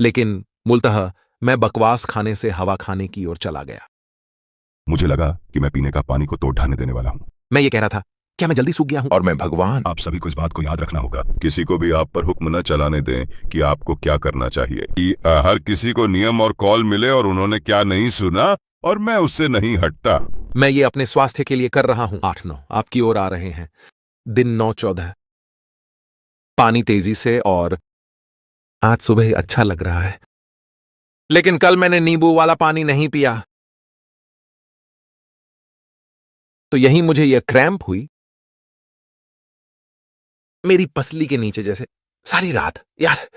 लेकिन मूलतः मैं बकवास खाने से हवा खाने की ओर चला गया। मुझे लगा कि मैं पीने का पानी को तोड़ ढाने देने वाला हूँ। मैं ये कह रहा था, क्या मैं जल्दी सूख गया हूं? और मैं भगवान, आप सभी को इस बात को याद रखना होगा, किसी को भी आप पर हुक्म न चलाने दें कि आपको क्या करना चाहिए। कि हर किसी को नियम और कॉल मिले और उन्होंने क्या नहीं सुना और मैं उससे नहीं हटता। मैं ये अपने स्वास्थ्य के लिए कर रहा हूं। 8-9 आपकी ओर आ रहे हैं। दिन 9-14। पानी तेजी से, और आज सुबह अच्छा लग रहा है। लेकिन कल मैंने नींबू वाला पानी नहीं पिया, तो यही मुझे यह क्रैम्प हुई मेरी पसली के नीचे जैसे सारी रात। यार,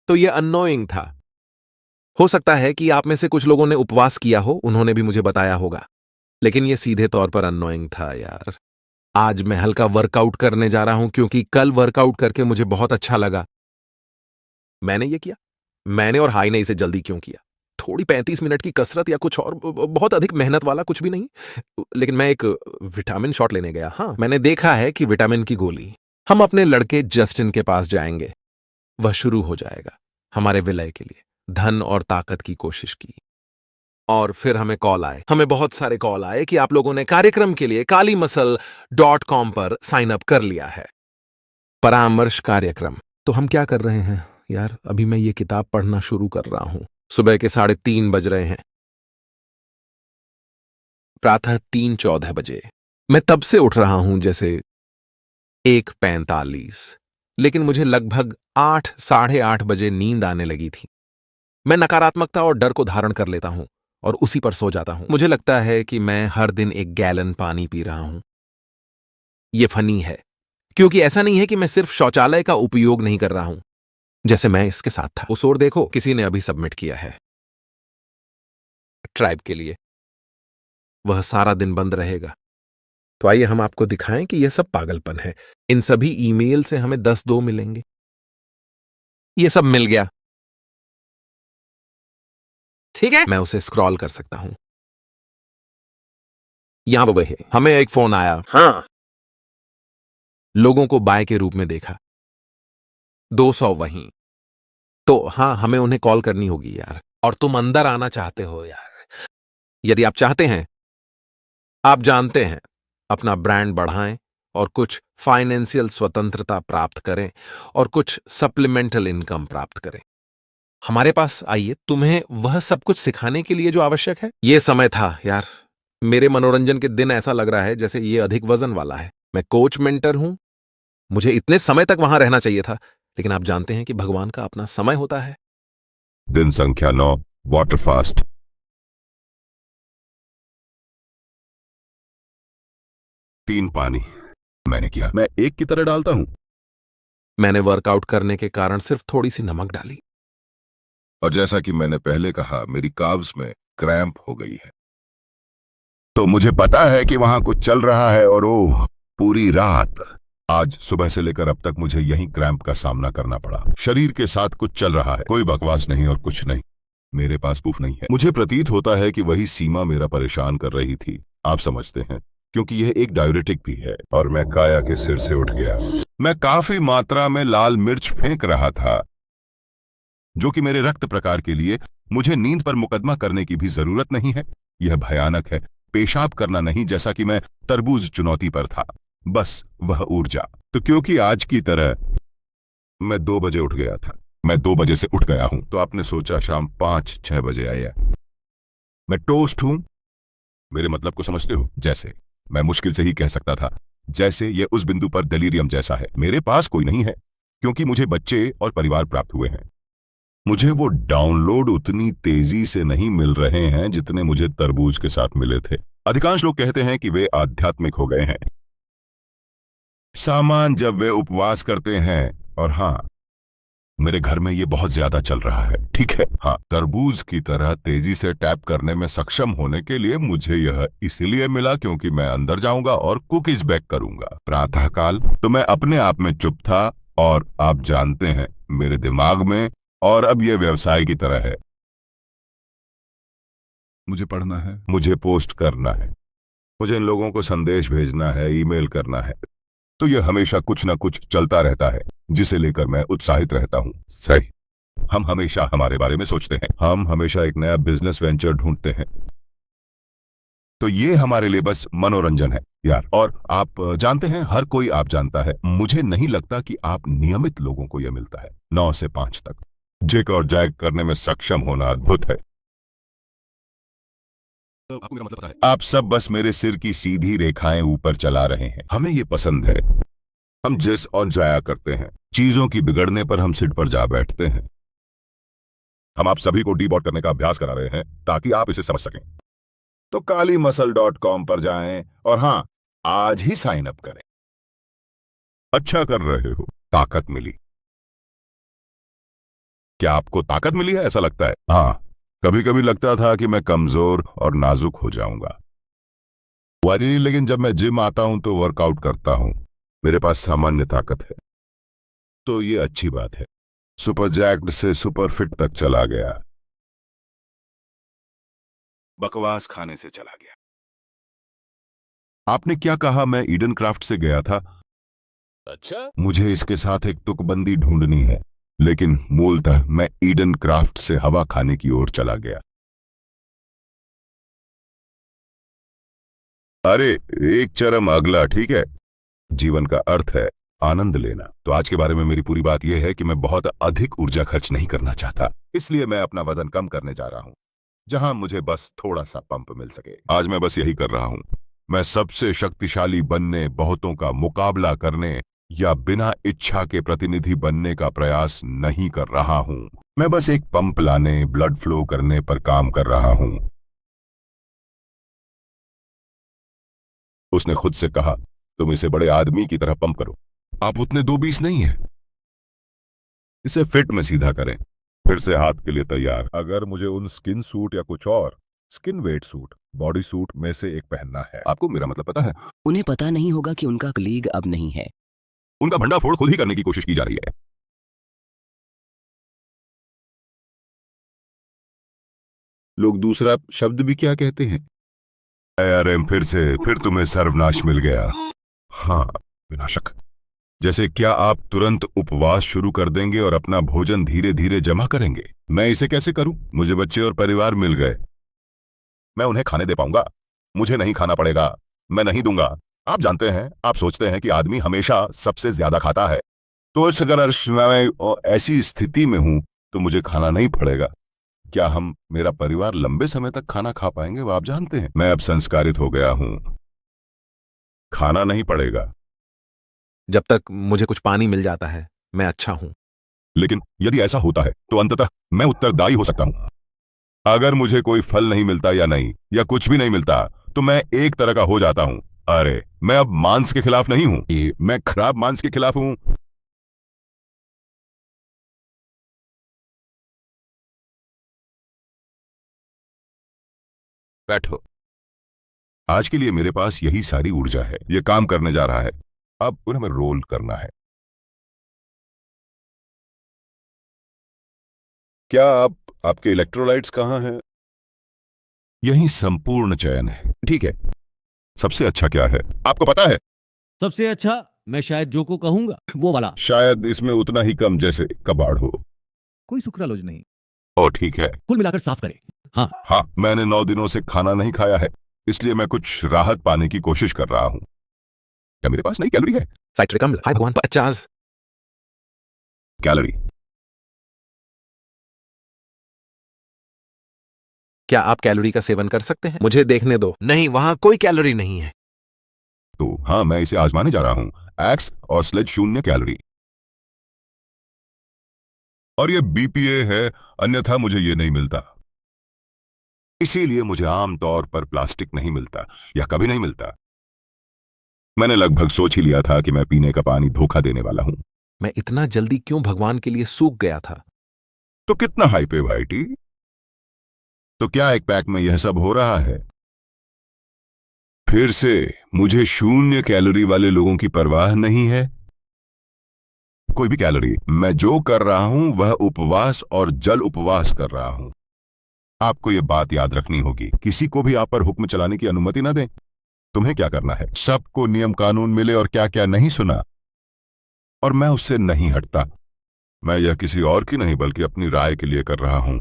तो यह अननोइंग था। हो सकता है कि आप में से कुछ लोगों ने उपवास किया हो, उन्होंने भी मुझे बताया होगा, लेकिन यह सीधे तौर पर अननोइंग था यार। आज मैं हल्का वर्कआउट करने जा रहा हूं क्योंकि कल वर्कआउट करके मुझे बहुत अच्छा लगा। मैंने ये किया। मैंने और हाई ने इसे जल्दी क्यों किया? थोड़ी 35 मिनट की कसरत या कुछ और, बहुत अधिक मेहनत वाला कुछ भी नहीं। लेकिन मैं एक विटामिन शॉट लेने गया। हाँ, मैंने देखा है कि विटामिन की गोली। हम अपने लड़के जस्टिन के पास जाएंगे। वह शुरू हो जाएगा हमारे विलय के लिए धन और ताकत की कोशिश की। और फिर हमें बहुत सारे कॉल आए कि आप लोगों ने कार्यक्रम के लिए kalimasal.com पर साइन अप कर लिया है। परामर्श कार्यक्रम। तो हम क्या कर रहे हैं यार? अभी मैं ये किताब पढ़ना शुरू कर रहा हूं। सुबह के 3:30 बज रहे हैं। प्रातः 3:14 बजे। मैं तब से उठ रहा हूं जैसे 1:45, लेकिन मुझे लगभग 8, साढ़े 8 बजे नींद आने लगी थी। मैं नकारात्मकता और डर को धारण कर लेता हूं और उसी पर सो जाता हूं। मुझे लगता है कि मैं हर दिन 1 गैलन पानी पी रहा हूं। यह फनी है क्योंकि ऐसा नहीं है कि मैं सिर्फ शौचालय का उपयोग नहीं कर रहा हूं जैसे मैं इसके साथ था। उस ओर देखो, किसी ने अभी सबमिट किया है ट्राइब के लिए। वह सारा दिन बंद रहेगा। तो आइए हम आपको दिखाएं कि यह सब पागलपन है। इन सभी ईमेल से हमें 10-2 मिलेंगे। यह सब मिल गया, ठीक है। मैं उसे स्क्रॉल कर सकता हूं। यहां वह है। हमें एक फोन आया। हाँ, लोगों को बाय के रूप में देखा। 200 वहीं। तो हाँ, हमें उन्हें कॉल करनी होगी यार। और तुम अंदर आना चाहते हो यार। यदि आप चाहते हैं, आप जानते हैं, अपना ब्रांड बढ़ाएं और कुछ फाइनेंशियल स्वतंत्रता प्राप्त करें और कुछ सप्लीमेंटल इनकम प्राप्त करें। हमारे पास आइए, तुम्हें वह सब कुछ सिखाने के लिए जो आवश्यक है। यह समय था यार। मेरे मनोरंजन के दिन ऐसा लग रहा है जैसे ये अधिक वजन वाला है। मैं कोच मेंटर हूं। मुझे इतने समय तक वहां रहना चाहिए था, लेकिन आप जानते हैं कि भगवान का अपना समय होता है। दिन संख्या 9, वाटर फास्ट। 3 पानी मैंने किया। मैं एक की तरह डालता हूं। मैंने वर्कआउट करने के कारण सिर्फ थोड़ी सी नमक डाली। और जैसा कि मैंने पहले कहा, मेरी काव्स में क्रैम्प हो गई है। तो मुझे पता है कि वहां कुछ चल रहा है। और ओह, पूरी रात, आज सुबह से लेकर अब तक मुझे यही क्रैम्प का सामना करना पड़ा। शरीर के साथ कुछ चल रहा है। कोई बकवास नहीं और कुछ नहीं। मेरे पास प्रूफ नहीं है। मुझे प्रतीत होता है कि वही सीमा मेरा परेशान कर रही थी। आप समझते हैं, क्योंकि यह एक डायरेटिक भी है। और मैं काया के सिर से उठ गया। मैं काफी मात्रा में लाल मिर्च फेंक रहा था, जो कि मेरे रक्त प्रकार के लिए मुझे नींद पर मुकदमा करने की भी जरूरत नहीं है। यह भयानक है। पेशाब करना नहीं, जैसा कि मैं तरबूज चुनौती पर था। बस वह ऊर्जा। तो क्योंकि आज की तरह मैं 2 बजे उठ गया था। मैं 2 बजे से उठ गया हूं, तो आपने सोचा शाम 5-6 बजे आया। मैं टोस्ट हूं। मेरे मतलब को समझते हो? जैसे मैं मुश्किल से ही कह सकता था, जैसे यह उस बिंदु पर डेलीरियम जैसा है। मेरे पास कोई नहीं है, क्योंकि मुझे बच्चे और परिवार प्राप्त हुए हैं। मुझे वो डाउनलोड उतनी तेजी से नहीं मिल रहे हैं जितने मुझे तरबूज के साथ मिले थे। अधिकांश लोग कहते हैं कि वे आध्यात्मिक हो गए हैं सामान जब वे उपवास करते हैं। और हाँ, मेरे घर में ये बहुत ज्यादा चल रहा है, ठीक है। हाँ, तरबूज की तरह तेजी से टैप करने में सक्षम होने के लिए मुझे यह इसलिए मिला क्योंकि मैं अंदर जाऊंगा और कुकीज बेक करूंगा। प्रातःकाल तो मैं अपने आप में चुप था, और आप जानते हैं, मेरे दिमाग में, और अब यह व्यवसाय की तरह है। मुझे पढ़ना है, मुझे पोस्ट करना है, मुझे इन लोगों को संदेश भेजना है, ईमेल करना है। तो यह हमेशा कुछ न कुछ चलता रहता है, जिसे लेकर मैं उत्साहित रहता हूं। सही। हम हमेशा हमारे बारे में सोचते हैं, हम हमेशा एक नया बिजनेस वेंचर ढूंढते हैं। तो ये हमारे लिए बस मनोरंजन है यार। और आप जानते हैं, हर कोई आप जानता है, मुझे नहीं लगता कि आप नियमित लोगों को यह मिलता है 9 से 5 तक। जिग और जैग करने में सक्षम होना अद्भुत है। आपको मेरा मतलब पता है। आप सब बस मेरे सिर की सीधी रेखाएं ऊपर चला रहे हैं। हमें ये पसंद है। हम जिस और जाया करते हैं, चीजों की बिगड़ने पर हम सिट पर जा बैठते हैं। हम आप सभी को डीबॉट करने का अभ्यास करा रहे हैं ताकि आप इसे समझ सकें। तो kalimuscle.com पर जाएं और हां, आज ही साइन अप करें। अच्छा कर रहे हो। ताकत मिली। क्या आपको ताकत मिली है? ऐसा लगता है। हाँ, कभी कभी लगता था कि मैं कमजोर और नाजुक हो जाऊंगा। लेकिन जब मैं जिम आता हूं तो वर्कआउट करता हूं, मेरे पास सामान्य ताकत है। तो ये अच्छी बात है। सुपर जैक्ड से सुपर फिट तक चला गया। बकवास खाने से चला गया। आपने क्या कहा? मैं ईडन क्राफ्ट से गया था। अच्छा, मुझे इसके साथ एक तुकबंदी ढूंढनी है, लेकिन मूलतः मैं ईडन क्राफ्ट से हवा खाने की ओर चला गया। अरे एक चरम अगला, ठीक है। जीवन का अर्थ है आनंद लेना। तो आज के बारे में मेरी पूरी बात यह है कि मैं बहुत अधिक ऊर्जा खर्च नहीं करना चाहता, इसलिए मैं अपना वजन कम करने जा रहा हूं, जहां मुझे बस थोड़ा सा पंप मिल सके। आज मैं बस यही कर रहा हूं। मैं सबसे शक्तिशाली बनने, बहुतों का मुकाबला करने या बिना इच्छा के प्रतिनिधि बनने का प्रयास नहीं कर रहा हूं। मैं बस एक पंप लाने, ब्लड फ्लो करने पर काम कर रहा हूं। उसने खुद से कहा, तुम इसे बड़े आदमी की तरह पंप करो। आप उतने 2-20 नहीं हैं। इसे फिट में सीधा करें। फिर से हाथ के लिए तैयार। अगर मुझे उन स्किन सूट या कुछ और skin wet suit, body suit में से एक पहनना है। आपको मेरा मतलब पता है। उन्हें पता नहीं होगा कि उनका कलीग अब नहीं है। उनका भंडाफोड़ खुद ही करने की कोशिश की जा रही है। लोग दूसरा शब्द भी क्या कहते हैं? अरे फिर तुम्हें सर्वनाश मिल गया। हाँ, विनाशक। जैसे क्या आप तुरंत उपवास शुरू कर देंगे और अपना भोजन धीरे धीरे जमा करेंगे? मैं इसे कैसे करूं? मुझे बच्चे और परिवार मिल गए। मैं उन्हें खाने दे पाऊंगा? मुझे नहीं खाना पड़ेगा। मैं नहीं दूंगा। आप जानते हैं, आप सोचते हैं कि आदमी हमेशा सबसे ज्यादा खाता है। तो अगर मैं ऐसी स्थिति में हूं तो मुझे खाना नहीं पड़ेगा। क्या हम, मेरा परिवार लंबे समय तक खाना खा पाएंगे? वो आप जानते हैं। मैं अब संस्कारित हो गया हूं। खाना नहीं पड़ेगा। जब तक मुझे कुछ पानी मिल जाता है, मैं अच्छा हूं। लेकिन यदि ऐसा होता है तो अंततः मैं उत्तरदायी हो सकता हूं। अगर मुझे कोई फल नहीं मिलता या कुछ भी नहीं मिलता, तो मैं एक तरह का हो जाता हूं। अरे, मैं अब मांस के खिलाफ नहीं हूं, मैं खराब मांस के खिलाफ हूं। बैठो। आज के लिए मेरे पास यही सारी ऊर्जा है। यह काम करने जा रहा है। अब उन्हें हमें रोल करना है। क्या आपके इलेक्ट्रोलाइट्स कहाँ हैं? यही संपूर्ण चयन है। ठीक है। सबसे अच्छा क्या है, आपको पता है? सबसे अच्छा मैं शायद जो को कहूंगा वो वाला। शायद इसमें उतना ही कम जैसे कबाड़ हो। कोई सुक्रालोज नहीं। ओ ठीक है। कुल मिलाकर साफ करें। हाँ, मैंने 9 दिनों से खाना नहीं खाया है, इसलिए मैं कुछ राहत पाने की कोशिश कर रहा हूं। क्या मेरे पास नई कैलोरी है? साइट्रिक अम्ल, हाय भगवान, 50 कैलोरी। क्या आप कैलोरी का सेवन कर सकते हैं? मुझे देखने दो। नहीं, वहां कोई कैलोरी नहीं है। तो हाँ, मैं इसे आजमाने जा रहा हूं। एक्स और स्लेज 0 कैलोरी। और ये बीपीए है, अन्यथा मुझे ये नहीं मिलता। इसीलिए मुझे आमतौर पर प्लास्टिक नहीं मिलता, या कभी नहीं मिलता। मैंने लगभग सोच ही लिया था कि मैं पीने का पानी धोखा देने वाला हूं। मैं इतना जल्दी क्यों भगवान के लिए सूख गया था? तो कितना हाइप है भाई टी? तो क्या एक पैक में यह सब हो रहा है? फिर से मुझे 0 कैलोरी वाले लोगों की परवाह नहीं है। कोई भी कैलोरी। मैं जो कर रहा हूं वह उपवास और जल उपवास कर रहा हूं। आपको यह बात याद रखनी होगी, किसी को भी आप पर हुक्म चलाने की अनुमति न दें। तुम्हें क्या करना है? सबको नियम कानून मिले और क्या क्या नहीं सुना, और मैं उससे नहीं हटता। मैं यह किसी और की नहीं बल्कि अपनी राय के लिए कर रहा हूं।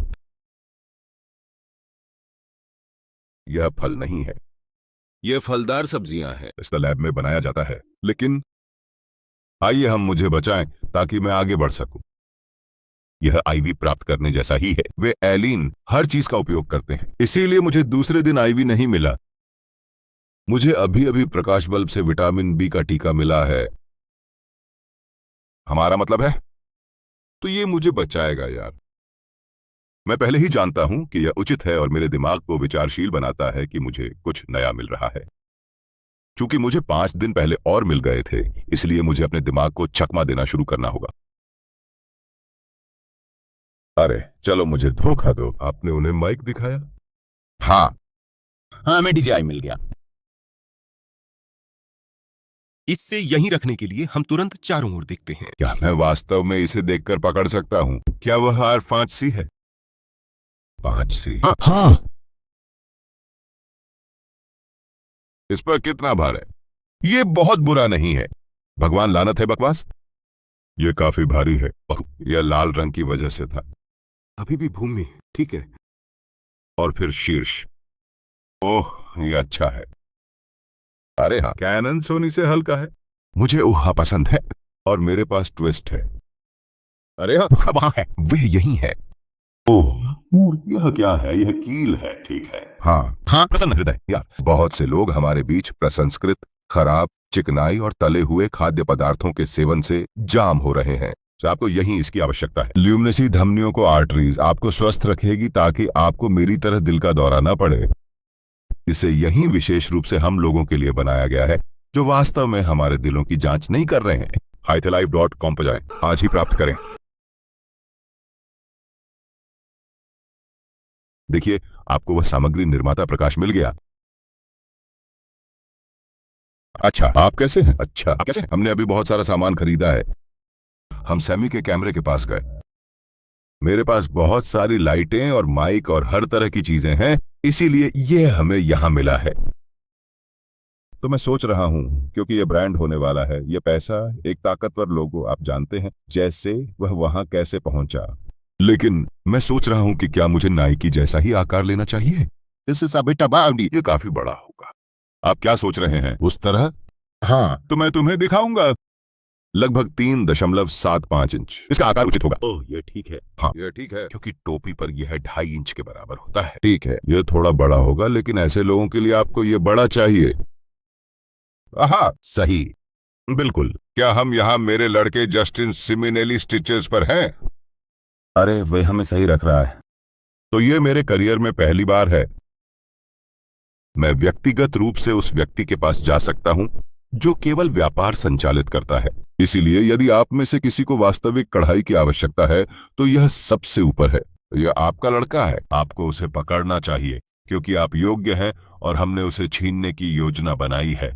यह फल नहीं है, ये फलदार सब्जियां हैं। इसका लैब में बनाया जाता है, लेकिन आइए हम मुझे बचाएं ताकि मैं आगे बढ़ सकूं। यह आईवी प्राप्त करने जैसा ही है। वे एलिन हर चीज का उपयोग करते हैं, इसीलिए मुझे दूसरे दिन आईवी नहीं मिला। मुझे अभी अभी प्रकाश बल्ब से विटामिन बी का टीका मिला है। हमारा मतलब है, तो ये मुझे बचाएगा यार। मैं पहले ही जानता हूं कि यह उचित है और मेरे दिमाग को विचारशील बनाता है कि मुझे कुछ नया मिल रहा है। चूंकि मुझे 5 दिन पहले और मिल गए थे, इसलिए मुझे अपने दिमाग को चकमा देना शुरू करना होगा। अरे चलो मुझे धोखा दो। आपने उन्हें माइक दिखाया? हाँ, हमें DJI मिल गया। इससे यहीं रखने के लिए हम तुरंत चारों ओर देखते हैं। क्या मैं वास्तव में इसे देखकर पकड़ सकता हूं? क्या वह R5C है? 5C? हाँ, इस पर कितना भार है? ये बहुत बुरा नहीं है। भगवान लानत है बकवास। ये काफी भारी है और यह लाल रंग की वजह से था। अभी भी भूमि ठीक है। और फिर शीर्ष। ओह, ये अच्छा है। अरे हाँ, कैनन सोनी से हल्का है। मुझे ऊहा पसंद है और मेरे पास ट्विस्ट है। अरे हाँ, वहां है, वह यही है। ओह, यह क्या है? यह कील है, ठीक है। हाँ, प्रसन्न हृदय यार। बहुत से लोग हमारे बीच प्रसंस्कृत, खराब, चिकनाई और तले हुए खाद्य पदार्थों के सेवन से जाम हो रहे हैं। तो आपको यही इसकी आवश्यकता है। ल्यूमिनेसी धमनियों को आर्टरीज आपको स्वस्थ रखेगी ताकि आपको मेरी तरह दिल का दौरा न पड़े। इसे यही विशेष रूप से हम लोगों के लिए बनाया गया है जो वास्तव में हमारे दिलों की जांच नहीं कर रहे हैं। hythelife.com पर जाएं, आज ही प्राप्त करें। देखिए, आपको वह सामग्री निर्माता प्रकाश मिल गया। अच्छा, आप कैसे हैं? अच्छा, आप कैसे हैं? हमने अभी बहुत सारा सामान खरीदा है। हम सैमी के कैमरे के पास गए। मेरे पास बहुत सारी लाइटें और माइक और हर तरह की चीजें हैं, इसीलिए यह हमें यहां मिला है। तो मैं सोच रहा हूं, क्योंकि यह ब्रांड होने वाला है, यह पैसा, एक ताकतवर लोगो, आप जानते हैं जैसे वह वहां कैसे पहुंचा। लेकिन मैं सोच रहा हूं कि क्या मुझे नाइकी जैसा ही आकार लेना चाहिए। ये काफी बड़ा होगा। आप क्या सोच रहे हैं? उस तरह? हाँ, तो मैं तुम्हें दिखाऊंगा। लगभग 3.75 इंच इसका आकार उचित होगा। ओह, ये ठीक है। हाँ, यह ठीक है, क्योंकि टोपी पर यह 2.5 इंच के बराबर होता है। ठीक है, यह थोड़ा बड़ा होगा, लेकिन ऐसे लोगों के लिए आपको यह बड़ा चाहिए। आहा, सही, बिल्कुल। क्या हम यहाँ मेरे लड़के जस्टिन सिमिनेली स्टिचेस पर हैं? अरे, वह हमें सही रख रहा है। तो ये मेरे करियर में पहली बार है। मैं व्यक्तिगत रूप से उस व्यक्ति के पास जा सकता हूं जो केवल व्यापार संचालित करता है। इसीलिए यदि आप में से किसी को वास्तविक कढ़ाई की आवश्यकता है तो यह सबसे ऊपर है। यह आपका लड़का है, आपको उसे पकड़ना चाहिए क्योंकि आप योग्य हैं और हमने उसे छीनने की योजना बनाई है।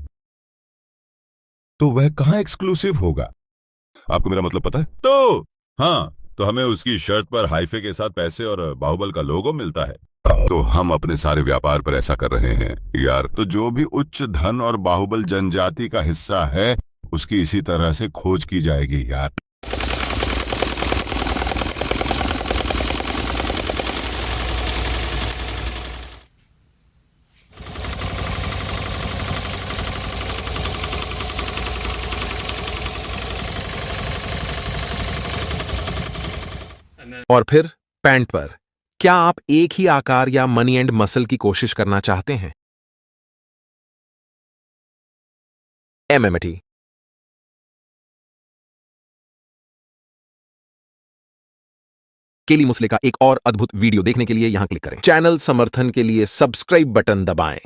तो वह कहां एक्सक्लूसिव होगा? आपको मेरा मतलब पता है? तो हमें उसकी शर्ट पर हाइफे के साथ पैसे और बाहुबल का लोगो मिलता है। तो हम अपने सारे व्यापार पर ऐसा कर रहे हैं यार। तो जो भी उच्च धन और बाहुबल जनजाति का हिस्सा है उसकी इसी तरह से खोज की जाएगी यार। और फिर पैंट पर क्या आप एक ही आकार या मनी एंड मसल की कोशिश करना चाहते हैं? MMT केली मुसले का एक और अद्भुत वीडियो देखने के लिए यहां क्लिक करें। चैनल समर्थन के लिए सब्सक्राइब बटन दबाएं।